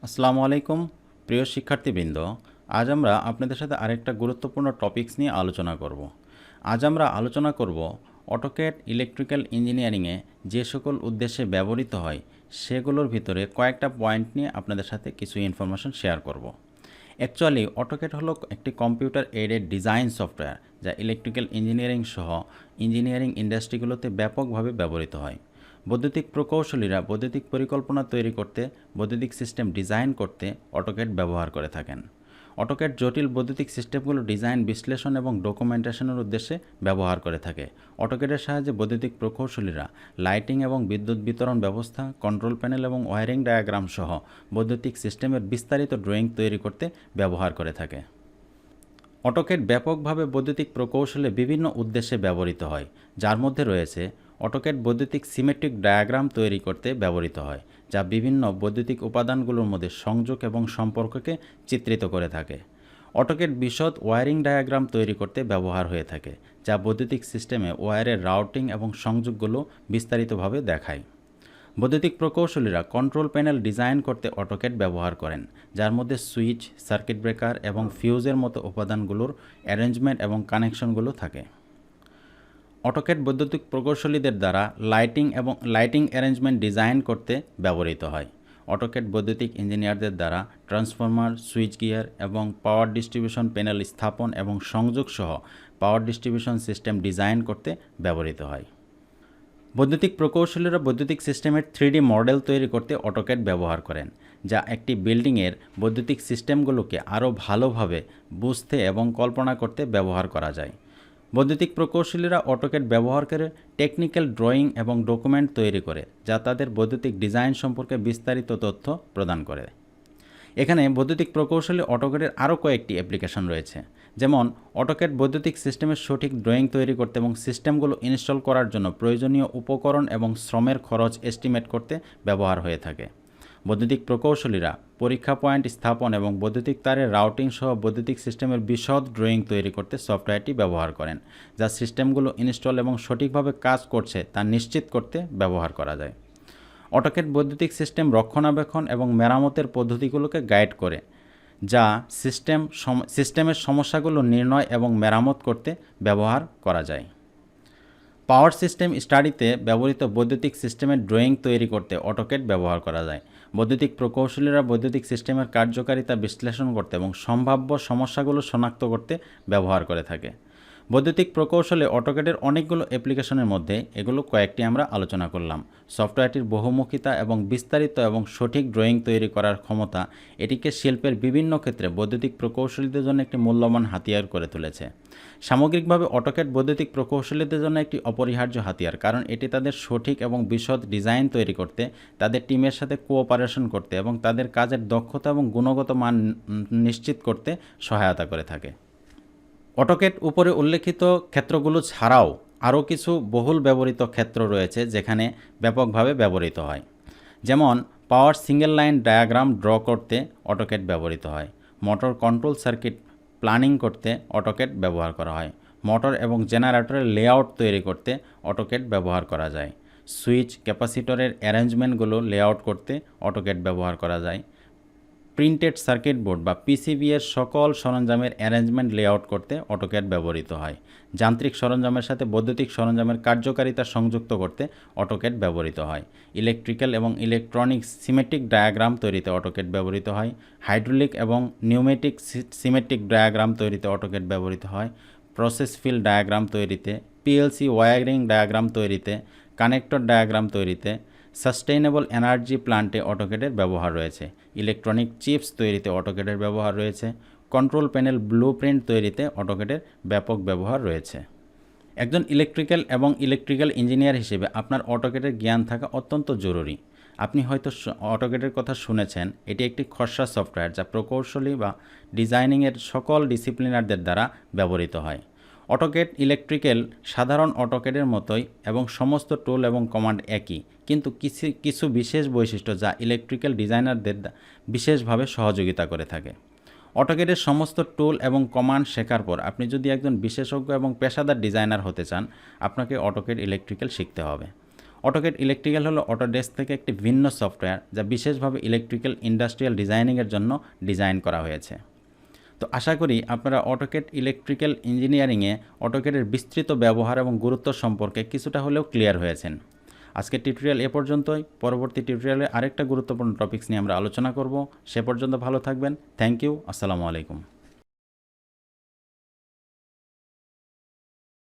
আসসালামু আলাইকুম প্রিয় শিক্ষার্থীবৃন্দ। আজ আমরা আপনাদের সাথে আরেকটা গুরুত্বপূর্ণ টপিকস নিয়ে আলোচনা করব। আজ আমরা আলোচনা করব অটোক্যাড ইলেকট্রিক্যাল ইঞ্জিনিয়ারিংয়ে যে সকল উদ্দেশ্যে ব্যবহৃত হয় সেগুলোর ভিতরে কয়েকটা পয়েন্ট নিয়ে আপনাদের সাথে কিছু ইনফরমেশন শেয়ার করব। অ্যাকচুয়ালি অটোক্যাড হলো একটি কম্পিউটার এইডেড ডিজাইন সফটওয়্যার যা ইলেকট্রিক্যাল ইঞ্জিনিয়ারিং সহ ইঞ্জিনিয়ারিং ইন্ডাস্ট্রিগুলোতে ব্যাপকভাবে ব্যবহৃত হয়। বৈদ্যুতিক প্রকৌশলীরা বৈদ্যুতিক পরিকল্পনা তৈরি করতে, বৈদ্যুতিক সিস্টেম ডিজাইন করতে অটোক্যাড ব্যবহার করে থাকেন। অটোক্যাড জটিল বৈদ্যুতিক সিস্টেমগুলো ডিজাইন, বিশ্লেষণ এবং ডকুমেন্টেশনের উদ্দেশ্যে ব্যবহার করে থাকে। অটোক্যাডের সাহায্যে বৈদ্যুতিক প্রকৌশলীরা লাইটিং এবং বিদ্যুৎ বিতরণ ব্যবস্থা, কন্ট্রোল প্যানেল এবং ওয়্যারিং ডায়াগ্রাম সহ বৈদ্যুতিক সিস্টেমের বিস্তারিত ড্রয়িং তৈরি করতে ব্যবহার করে থাকে। অটোক্যাড ব্যাপকভাবে বৈদ্যুতিক প্রকৌশলে বিভিন্ন উদ্দেশ্যে ব্যবহৃত হয়, যার মধ্যে রয়েছে অটোক্যাড বৈদ্যুতিক সিমেট্রিক ডায়াগ্রাম তৈরি করতে ব্যবহৃত হয়, যা বিভিন্ন বৈদ্যুতিক উপাদানগুলোর মধ্যে সংযোগ এবং সম্পর্ককে চিত্রিত করে থাকে। অটোক্যাড বিশদ ওয়্যারিং ডায়াগ্রাম তৈরি করতে ব্যবহার হয়ে থাকে, যা বৈদ্যুতিক সিস্টেমে ওয়্যারের রাউটিং এবং সংযোগগুলো বিস্তারিতভাবে দেখায়। বৈদ্যুতিক প্রকৌশলীরা কন্ট্রোল প্যানেল ডিজাইন করতে অটোক্যাড ব্যবহার করেন, যার মধ্যে সুইচ, সার্কিট ব্রেকার এবং ফিউজের মতো উপাদানগুলোর অ্যারেঞ্জমেন্ট এবং কানেকশনগুলো থাকে। অটোক্যাড বৈদ্যুতিক প্রকৌশলীদের দ্বারা লাইটিং অ্যারেঞ্জমেন্ট ডিজাইন করতে ব্যবহৃত হয়। অটোক্যাড বৈদ্যুতিক ইঞ্জিনিয়ারদের দ্বারা ট্রান্সফরমার, সুইচ গিয়ার এবং পাওয়ার ডিস্ট্রিবিউশন প্যানেল স্থাপন এবং সংযোগ সহ পাওয়ার ডিস্ট্রিবিউশন সিস্টেম ডিজাইন করতে ব্যবহৃত হয়। বৈদ্যুতিক প্রকৌশলীরা বৈদ্যুতিক সিস্টেমের 3D মডেল তৈরি করতে অটোক্যাড ব্যবহার করেন, যা একটি বিল্ডিংয়ের বৈদ্যুতিক সিস্টেমগুলোকে আরও ভালোভাবে বুঝতে এবং কল্পনা করতে ব্যবহার করা যায়। বৈদ্যুতিক প্রকৌশলীরা অটোক্যাড ব্যবহার করে টেকনিক্যাল ড্রয়িং এবং ডকুমেন্ট তৈরি করে, যা তাদের বৈদ্যুতিক ডিজাইন সম্পর্কে বিস্তারিত তথ্য প্রদান করে। এখানে বৈদ্যুতিক প্রকৌশলী অটোক্যাডের আরও কয়েকটি অ্যাপ্লিকেশন রয়েছে, যেমন অটোক্যাড বৈদ্যুতিক সিস্টেমের সঠিক ড্রয়িং তৈরি করতে এবং সিস্টেমগুলো ইনস্টল করার জন্য প্রয়োজনীয় উপকরণ এবং শ্রমের খরচ এস্টিমেট করতে ব্যবহার হয়ে থাকে। বৈদ্যুতিক প্রকৌশলীরা পরীক্ষা পয়েন্ট স্থাপন এবং বৈদ্যুতিক তারের রাউটিং সহ বৈদ্যুতিক সিস্টেমের বিশদ ড্রয়িং তৈরি করতে সফটওয়্যারটি ব্যবহার করেন, যা সিস্টেমগুলো ইনস্টল এবং সঠিকভাবে কাজ করছে তা নিশ্চিত করতে ব্যবহার করা যায়। অটোক্যাড বৈদ্যুতিক সিস্টেম রক্ষণাবেক্ষণ এবং মেরামতের পদ্ধতিগুলোকে গাইড করে, যা সিস্টেমের সমস্যাগুলো নির্ণয় এবং মেরামত করতে ব্যবহার করা যায়। পাওয়ার সিস্টেম স্টাডিতে ব্যবহৃত বৈদ্যুতিক সিস্টেমের ড্রয়িং তৈরি করতে অটোক্যাড ব্যবহার করা যায়। বৈদ্যুতিক প্রকৌশলীরা বৈদ্যুতিক সিস্টেমের কার্যকারিতা বিশ্লেষণ করতে এবং সম্ভাব্য সমস্যাগুলো শনাক্ত করতে ব্যবহার করে থাকে। বৈদ্যুতিক প্রকৌশলে অটোক্যাডের অনেকগুলো অ্যাপ্লিকেশনের মধ্যে এগুলো কয়েকটি আমরা আলোচনা করলাম। সফটওয়্যারটির বহুমুখিতা এবং বিস্তারিত এবং সঠিক ড্রয়িং তৈরি করার ক্ষমতা এটিকে শিল্পের বিভিন্ন ক্ষেত্রে বৈদ্যুতিক প্রকৌশলীদের জন্য একটি মূল্যবান হাতিয়ার করে তুলেছে। সামগ্রিকভাবে অটোক্যাড বৈদ্যুতিক প্রকৌশলীদের জন্য একটি অপরিহার্য হাতিয়ার, কারণ এটি তাদের সঠিক এবং বিশদ ডিজাইন তৈরি করতে, তাদের টিমের সাথে কোঅপারেশন করতে এবং তাদের কাজের দক্ষতা এবং গুণগত মান নিশ্চিত করতে সহায়তা করে থাকে। অটোক্যাড উপরে উল্লেখিত ক্ষেত্রগুলো ছাড়াও আরও কিছু বহুল ব্যবহৃত ক্ষেত্র রয়েছে যেখানে ব্যাপকভাবে ব্যবহৃত হয়। যেমন পাওয়ার সিঙ্গেল লাইন ডায়াগ্রাম ড্র করতে অটোক্যাড ব্যবহৃত হয়। মোটর কন্ট্রোল সার্কিট প্ল্যানিং করতে অটোক্যাড ব্যবহার করা হয়। মোটর এবং জেনারেটরের লেআউট তৈরি করতে অটোক্যাড ব্যবহার করা যায়। সুইচ, ক্যাপাসিটরের অ্যারেঞ্জমেন্টগুলো লেআউট করতে অটোক্যাড ব্যবহার করা যায়। প্রিন্টেড সার্কিট বোর্ড বা পিসিবি এর সকল সরঞ্জামের অ্যারেঞ্জমেন্ট লেআউট করতে অটোক্যাড ব্যবহৃত হয়। যান্ত্রিক সরঞ্জামের সাথে বৈদ্যুতিক সরঞ্জামের কার্যকারিতা সংযুক্ত করতে অটোক্যাড ব্যবহৃত হয়। ইলেকট্রিক্যাল এবং ইলেকট্রনিক সিমেট্রিক ডায়াগ্রাম তৈরিতে অটোক্যাড ব্যবহৃত হয়। হাইড্রোলিক এবং নিউমেটিক সিমেট্রিক ডায়াগ্রাম তৈরিতে অটোক্যাড ব্যবহৃত হয়। প্রসেস ফিল্ড ডায়াগ্রাম তৈরিতে, পিএলসি ওয়্যারিং ডায়াগ্রাম তৈরিতে, কানেক্টর ডায়াগ্রাম তৈরিতে, সাস্টেইনেবল এনার্জি প্ল্যান্টে অটোক্যাডের ব্যবহার রয়েছে। ইলেকট্রনিক চিপস তৈরিতে অটোক্যাডের ব্যবহার রয়েছে। কন্ট্রোল প্যানেল ব্লুপ্রিন্ট তৈরিতে অটোক্যাডের ব্যাপক ব্যবহার রয়েছে। একজন ইলেকট্রিক্যাল ইঞ্জিনিয়ার হিসেবে আপনার অটোক্যাডের জ্ঞান থাকা অত্যন্ত জরুরি। আপনি হয়তো অটোক্যাডের কথা শুনেছেন। এটি একটি খসড়া সফটওয়্যার যা প্রকৌশলী বা ডিজাইনিংয়ের সকল ডিসিপ্লিনারদের দ্বারা ব্যবহৃত হয়। অটোক্যাড ইলেকট্রিক্যাল সাধারণ অটোক্যাডের মতোই এবং সমস্ত টুল এবং কমান্ড একই, কিন্তু কিছু বিশেষ বৈশিষ্ট্য যা ইলেকট্রিক্যাল ডিজাইনারদের বিশেষভাবে সহযোগিতা করে থাকে। অটোক্যাডের সমস্ত টুল এবং কমান্ড শেখার পর আপনি যদি একজন বিশেষজ্ঞ এবং পেশাদার ডিজাইনার হতে চান, আপনাকে অটোক্যাড ইলেকট্রিক্যাল শিখতে হবে। অটোক্যাড ইলেকট্রিক্যাল হলো অটোডেস্ক থেকে একটি ভিন্ন সফটওয়্যার যা বিশেষভাবে ইলেকট্রিক্যাল ইন্ডাস্ট্রিয়াল ডিজাইনিংয়ের জন্য ডিজাইন করা হয়েছে। তো আশা করি আপনারা অটোক্যাড ইলেকট্রিক্যাল ইঞ্জিনিয়ারিংয়ে অটোক্যাডের বিস্তৃত ব্যবহার এবং গুরুত্ব সম্পর্কে কিছুটা হলেও ক্লিয়ার হয়েছেন। আজকের টিউটোরিয়াল এ পর্যন্তই। পরবর্তী টিউটোরিয়ালে আরেকটা গুরুত্বপূর্ণ টপিকস নিয়ে আমরা আলোচনা করব। সে পর্যন্ত ভালো থাকবেন। Thank you. আসসালামু আলাইকুম।